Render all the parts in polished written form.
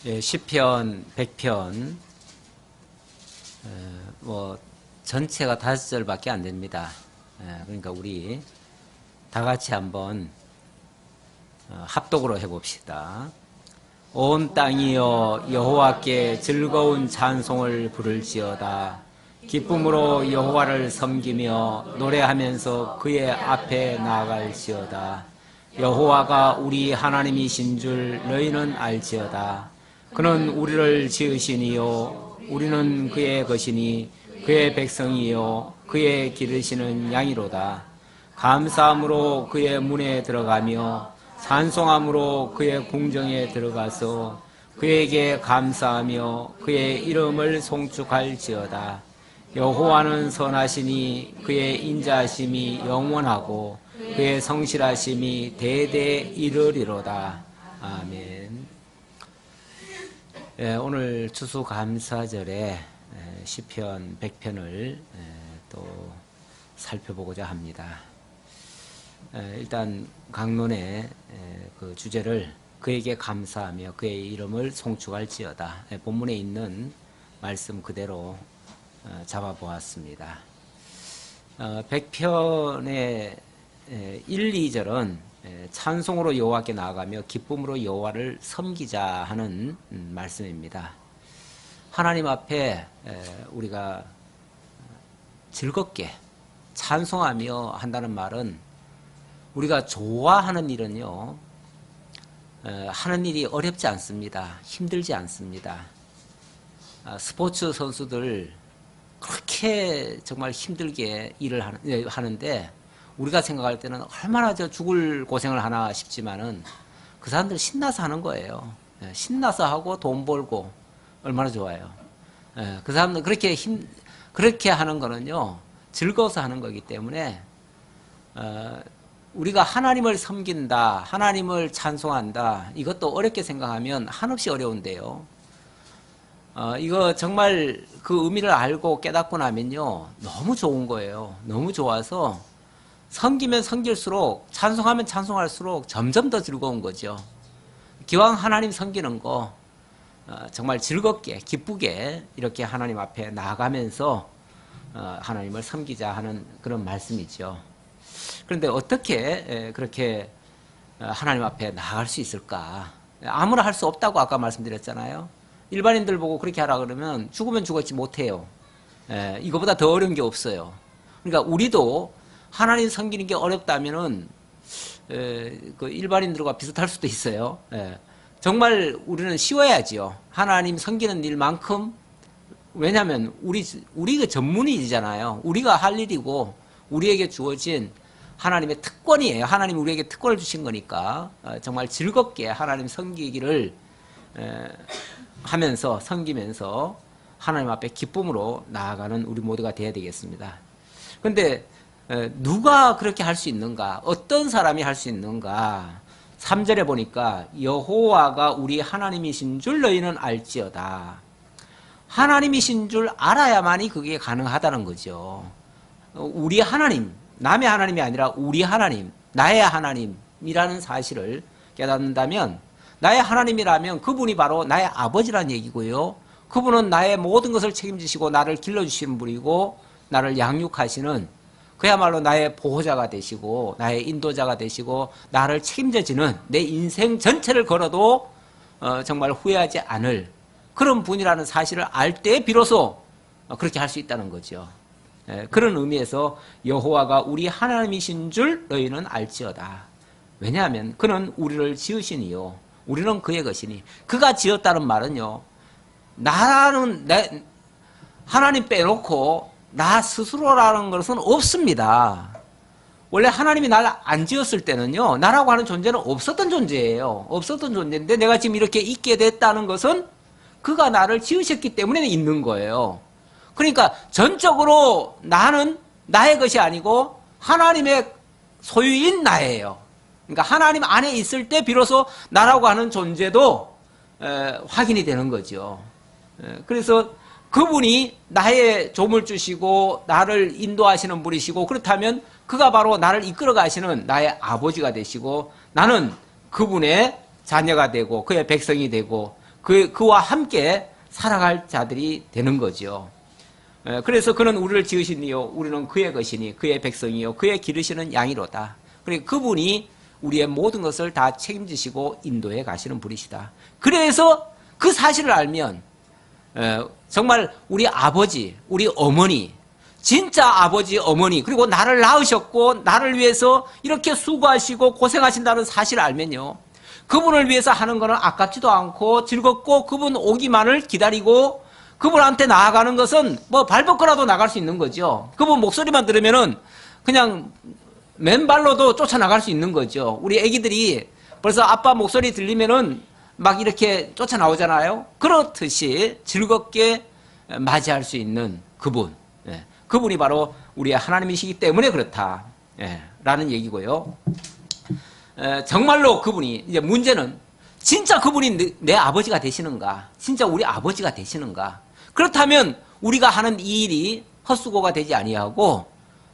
시편 100편 뭐 전체가 5절밖에 안 됩니다. 그러니까 우리 다 같이 한번 합독으로 해봅시다. 온 땅이여 여호와께 즐거운 찬송을 부를지어다. 기쁨으로 여호와를 섬기며 노래하면서 그의 앞에 나아갈지어다. 여호와가 우리 하나님이신 줄 너희는 알지어다. 그는 우리를 지으시니요 우리는 그의 것이니 그의 백성이요 그의 기르시는 양이로다. 감사함으로 그의 문에 들어가며 찬송함으로 그의 궁정에 들어가서 그에게 감사하며 그의 이름을 송축할지어다. 여호와는 선하시니 그의 인자하심이 영원하고 그의 성실하심이 대대 이르리로다. 아멘. 오늘 추수감사절에 시편 100편을 또 살펴보고자 합니다. 일단 강론의 그 주제를 그에게 감사하며 그의 이름을 송축할지어다. 본문에 있는 말씀 그대로 잡아보았습니다. 100편의 1, 2절은 찬송으로 여호와께 나아가며 기쁨으로 여호와를 섬기자 하는 말씀입니다. 하나님 앞에 우리가 즐겁게 찬송하며 한다는 말은 우리가 좋아하는 일은요 하는 일이 어렵지 않습니다. 힘들지 않습니다. 스포츠 선수들 그렇게 정말 힘들게 일을 하는데 우리가 생각할 때는 얼마나 죽을 고생을 하나 싶지만은 그 사람들 신나서 하는 거예요. 신나서 하고 돈 벌고 얼마나 좋아요. 그 사람들 그렇게 하는 거는요 즐거워서 하는 거기 때문에 우리가 하나님을 섬긴다, 하나님을 찬송한다, 이것도 어렵게 생각하면 한없이 어려운데요. 이거 정말 그 의미를 알고 깨닫고 나면요 너무 좋은 거예요. 너무 좋아서 섬기면 섬길수록 찬송하면 찬송할수록 점점 더 즐거운 거죠. 기왕 하나님 섬기는 거 정말 즐겁게 기쁘게 이렇게 하나님 앞에 나아가면서 하나님을 섬기자 하는 그런 말씀이죠. 그런데 어떻게 그렇게 하나님 앞에 나아갈 수 있을까? 아무나 할 수 없다고 아까 말씀드렸잖아요. 일반인들 보고 그렇게 하라 그러면 죽으면 죽었지 못해요. 이거보다 더 어려운 게 없어요. 그러니까 우리도 하나님 섬기는 게 어렵다면은 그 일반인들과 비슷할 수도 있어요. 정말 우리는 쉬워야지요. 하나님 섬기는 일만큼. 왜냐하면 우리가 전문이잖아요. 우리가 할 일이고 우리에게 주어진 하나님의 특권이에요. 하나님이 우리에게 특권을 주신 거니까 정말 즐겁게 하나님 섬기기를 하면서 섬기면서 하나님 앞에 기쁨으로 나아가는 우리 모두가 되어야 되겠습니다. 그런데 누가 그렇게 할 수 있는가? 어떤 사람이 할 수 있는가? 3절에 보니까 여호와가 우리 하나님이신 줄 너희는 알지어다. 하나님이신 줄 알아야만이 그게 가능하다는 거죠. 우리 하나님, 남의 하나님이 아니라 우리 하나님, 나의 하나님이라는 사실을 깨닫는다면 나의 하나님이라면 그분이 바로 나의 아버지라는 얘기고요. 그분은 나의 모든 것을 책임지시고 나를 길러주시는 분이고 나를 양육하시는 그야말로 나의 보호자가 되시고 나의 인도자가 되시고 나를 책임져주는 내 인생 전체를 걸어도 정말 후회하지 않을 그런 분이라는 사실을 알 때 비로소 그렇게 할 수 있다는 거죠. 그런 의미에서 여호와가 우리 하나님이신 줄 너희는 알지어다. 왜냐하면 그는 우리를 지으시니요 우리는 그의 것이니. 그가 지었다는 말은요 나는 하나님 빼놓고 나 스스로라는 것은 없습니다. 원래 하나님이 나를 안 지었을 때는요 나라고 하는 존재는 없었던 존재예요. 없었던 존재인데 내가 지금 이렇게 있게 됐다는 것은 그가 나를 지으셨기 때문에 있는 거예요. 그러니까 전적으로 나는 나의 것이 아니고 하나님의 소유인 나예요. 그러니까 하나님 안에 있을 때 비로소 나라고 하는 존재도 확인이 되는 거죠. 그래서 그분이 나의 조물주시고 나를 인도하시는 분이시고 그렇다면 그가 바로 나를 이끌어 가시는 나의 아버지가 되시고 나는 그분의 자녀가 되고 그의 백성이 되고 그와 함께 살아갈 자들이 되는 거죠. 그래서 그는 우리를 지으시니요 우리는 그의 것이니 그의 백성이요 그의 기르시는 양이로다. 그리고 그분이 우리의 모든 것을 다 책임지시고 인도해 가시는 분이시다. 그래서 그 사실을 알면 정말 우리 아버지, 우리 어머니, 진짜 아버지, 어머니, 그리고 나를 낳으셨고 나를 위해서 이렇게 수고하시고 고생하신다는 사실을 알면요, 그분을 위해서 하는 것은 아깝지도 않고 즐겁고 그분 오기만을 기다리고 그분한테 나아가는 것은 뭐 발벗고라도 나갈 수 있는 거죠. 그분 목소리만 들으면은 그냥 맨발로도 쫓아나갈 수 있는 거죠. 우리 애기들이 벌써 아빠 목소리 들리면은 막 이렇게 쫓아나오잖아요. 그렇듯이 즐겁게 맞이할 수 있는 그분, 그분이 바로 우리의 하나님이시기 때문에 그렇다 라는 얘기고요. 정말로 그분이, 이제 문제는 진짜 그분이 내 아버지가 되시는가, 진짜 우리 아버지가 되시는가. 그렇다면 우리가 하는 이 일이 헛수고가 되지 아니하고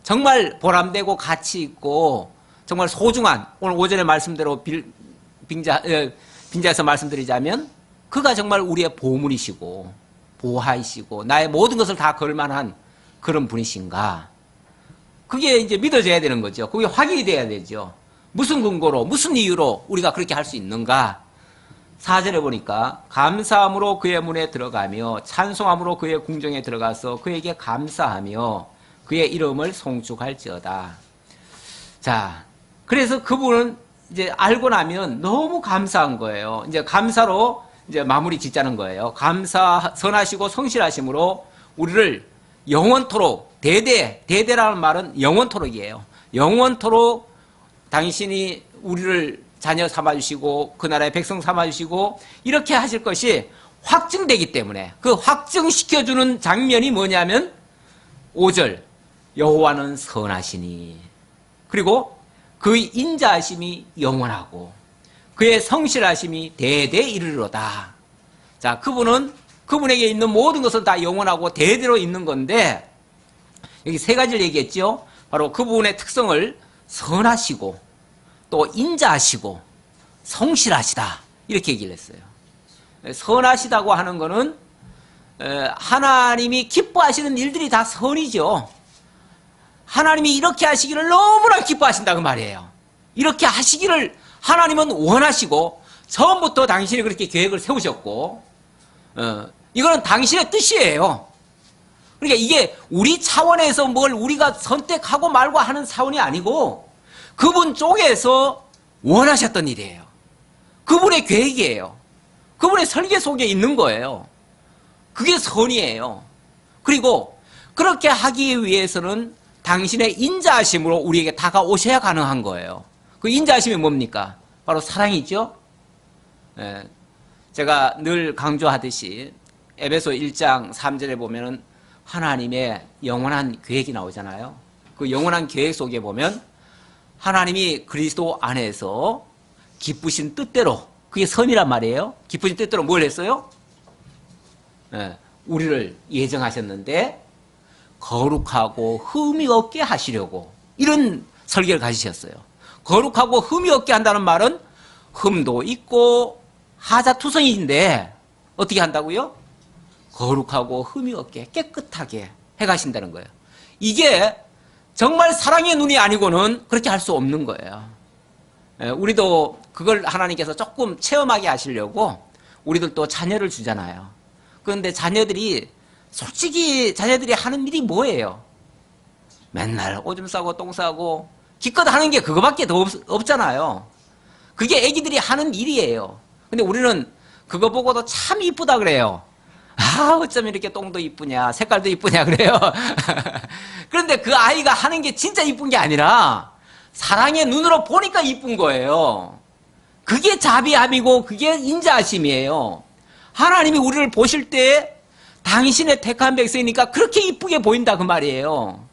정말 보람되고 가치 있고 정말 소중한, 오늘 오전에 말씀대로 빈자에서 말씀드리자면 그가 정말 우리의 보물이시고 보화이시고 나의 모든 것을 다 걸만한 그런 분이신가. 그게 이제 믿어져야 되는 거죠. 그게 확인이 돼야 되죠. 무슨 근거로, 무슨 이유로 우리가 그렇게 할 수 있는가. 4절에 보니까 감사함으로 그의 문에 들어가며 찬송함으로 그의 궁정에 들어가서 그에게 감사하며 그의 이름을 송축할지어다. 자, 그래서 그분은 이제 알고 나면 너무 감사한 거예요. 이제 감사로 이제 마무리 짓자는 거예요. 선하시고 성실하심으로 우리를 영원토록, 대대라는 말은 영원토록이에요. 영원토록 당신이 우리를 자녀 삼아주시고 그 나라의 백성 삼아주시고 이렇게 하실 것이 확증되기 때문에, 그 확증시켜주는 장면이 뭐냐면 5절 여호와는 선하시니, 그리고 그의 인자하심이 영원하고 그의 성실하심이 대대 이르리로다. 자, 그분에게 있는 모든 것은 다 영원하고 대대로 있는 건데, 여기 세 가지를 얘기했죠. 바로 그분의 특성을 선하시고 또 인자하시고 성실하시다 이렇게 얘기를 했어요. 선하시다고 하는 거는 하나님이 기뻐하시는 일들이 다 선이죠. 하나님이 이렇게 하시기를 너무나 기뻐하신다 그 말이에요. 이렇게 하시기를 하나님은 원하시고 처음부터 당신이 그렇게 계획을 세우셨고, 이거는 당신의 뜻이에요. 그러니까 이게 우리 차원에서 뭘 우리가 선택하고 말고 하는 차원이 아니고 그분 쪽에서 원하셨던 일이에요. 그분의 계획이에요. 그분의 설계 속에 있는 거예요. 그게 선이에요. 그리고 그렇게 하기 위해서는 당신의 인자하심으로 우리에게 다가오셔야 가능한 거예요. 그 인자하심이 뭡니까? 바로 사랑이죠. 제가 늘 강조하듯이 에베소 1장 3절에 보면은 하나님의 영원한 계획이 나오잖아요. 그 영원한 계획 속에 보면 하나님이 그리스도 안에서 기쁘신 뜻대로, 그게 선이란 말이에요. 기쁘신 뜻대로 뭘 했어요? 우리를 예정하셨는데 거룩하고 흠이 없게 하시려고 이런 설계를 가지셨어요. 거룩하고 흠이 없게 한다는 말은 흠도 있고 하자투성이인데 어떻게 한다고요? 거룩하고 흠이 없게 깨끗하게 해가신다는 거예요. 이게 정말 사랑의 눈이 아니고는 그렇게 할 수 없는 거예요. 우리도 그걸 하나님께서 조금 체험하게 하시려고 우리들도 자녀를 주잖아요. 그런데 솔직히 자녀들이 하는 일이 뭐예요? 맨날 오줌 싸고 똥 싸고 기껏 하는 게 그거밖에 더 없잖아요. 그게 애기들이 하는 일이에요. 근데 우리는 그거 보고도 참 이쁘다 그래요. 아, 어쩜 이렇게 똥도 이쁘냐, 색깔도 이쁘냐 그래요. 그런데 그 아이가 하는 게 진짜 이쁜 게 아니라 사랑의 눈으로 보니까 이쁜 거예요. 그게 자비함이고 그게 인자하심이에요. 하나님이 우리를 보실 때 당신의 택한 백성이니까 그렇게 이쁘게 보인다 그 말이에요.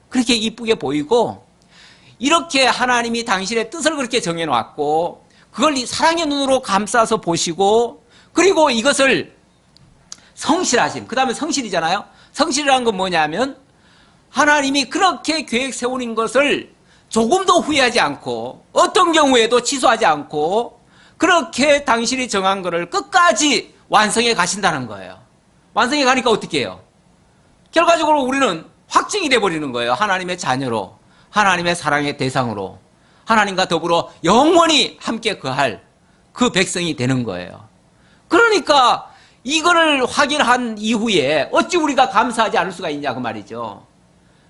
그렇게 이쁘게 보이고, 이렇게 하나님이 당신의 뜻을 그렇게 정해놓았고 그걸 사랑의 눈으로 감싸서 보시고, 그리고 이것을 성실하심, 그 다음에 성실이잖아요. 성실이라는 건 뭐냐면 하나님이 그렇게 계획 세우는 것을 조금도 후회하지 않고 어떤 경우에도 취소하지 않고 그렇게 당신이 정한 것을 끝까지 완성해 가신다는 거예요. 완성해 가니까 어떻게 해요? 결과적으로 우리는 확증이 돼버리는 거예요. 하나님의 자녀로, 하나님의 사랑의 대상으로, 하나님과 더불어 영원히 함께 거할 그 백성이 되는 거예요. 그러니까 이거를 확인한 이후에 어찌 우리가 감사하지 않을 수가 있냐 그 말이죠.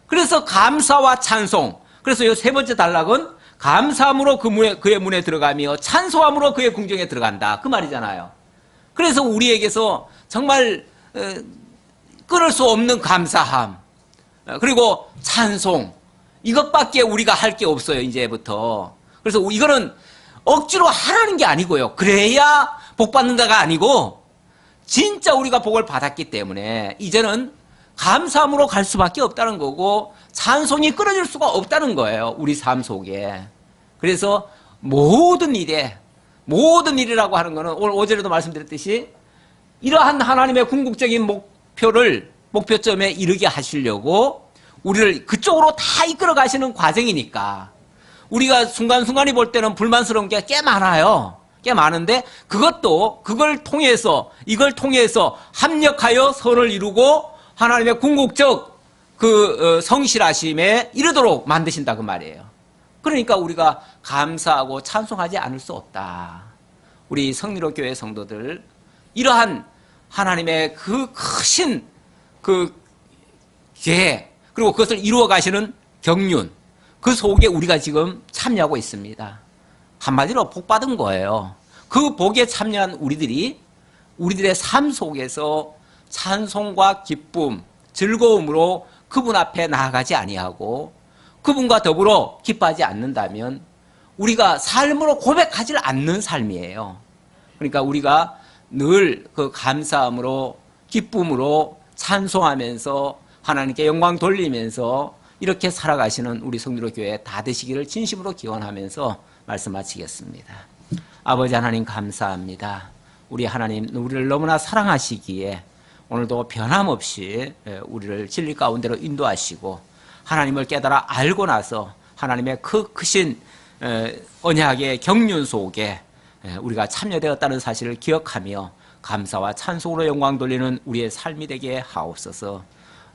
그래서 감사와 찬송, 그래서 이 세 번째 단락은 감사함으로 그의 문에 들어가며 찬송함으로 그의 궁정에 들어간다 그 말이잖아요. 그래서 우리에게서 정말 끊을 수 없는 감사함, 그리고 찬송, 이것밖에 우리가 할 게 없어요 이제부터. 그래서 이거는 억지로 하라는 게 아니고요, 그래야 복 받는다가 아니고 진짜 우리가 복을 받았기 때문에 이제는 감사함으로 갈 수밖에 없다는 거고, 찬송이 끊어질 수가 없다는 거예요 우리 삶 속에. 그래서 모든 일이라고 하는 거는 오늘 5절에도 말씀드렸듯이 이러한 하나님의 궁극적인 목표점에 이르게 하시려고 우리를 그쪽으로 다 이끌어 가시는 과정이니까, 우리가 순간순간이 볼 때는 불만스러운 게 꽤 많아요. 꽤 많은데 이걸 통해서 합력하여 선을 이루고 하나님의 궁극적 성실하심에 이르도록 만드신다 그 말이에요. 그러니까 우리가 감사하고 찬송하지 않을 수 없다. 우리 성리로 교회 성도들, 이러한 하나님의 그 크신 계획, 그리고 그것을 이루어 가시는 경륜, 그 속에 우리가 지금 참여하고 있습니다. 한마디로 복 받은 거예요. 그 복에 참여한 우리들의 삶 속에서 찬송과 기쁨, 즐거움으로 그분 앞에 나아가지 아니하고 그분과 더불어 기뻐하지 않는다면 우리가 삶으로 고백하지 않는 삶이에요. 그러니까 우리가 늘 그 감사함으로, 기쁨으로 찬송하면서 하나님께 영광 돌리면서 이렇게 살아가시는 우리 성도로 교회 다 되시기를 진심으로 기원하면서 말씀 마치겠습니다. 아버지 하나님 감사합니다. 우리 하나님, 우리를 너무나 사랑하시기에 오늘도 변함없이 우리를 진리 가운데로 인도하시고 하나님을 깨달아 알고 나서 하나님의 크신 언약의 경륜 속에 우리가 참여되었다는 사실을 기억하며 감사와 찬송으로 영광 돌리는 우리의 삶이 되게 하옵소서.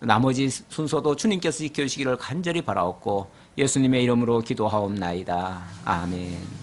나머지 순서도 주님께서 지켜주시기를 간절히 바라옵고 예수님의 이름으로 기도하옵나이다. 아멘.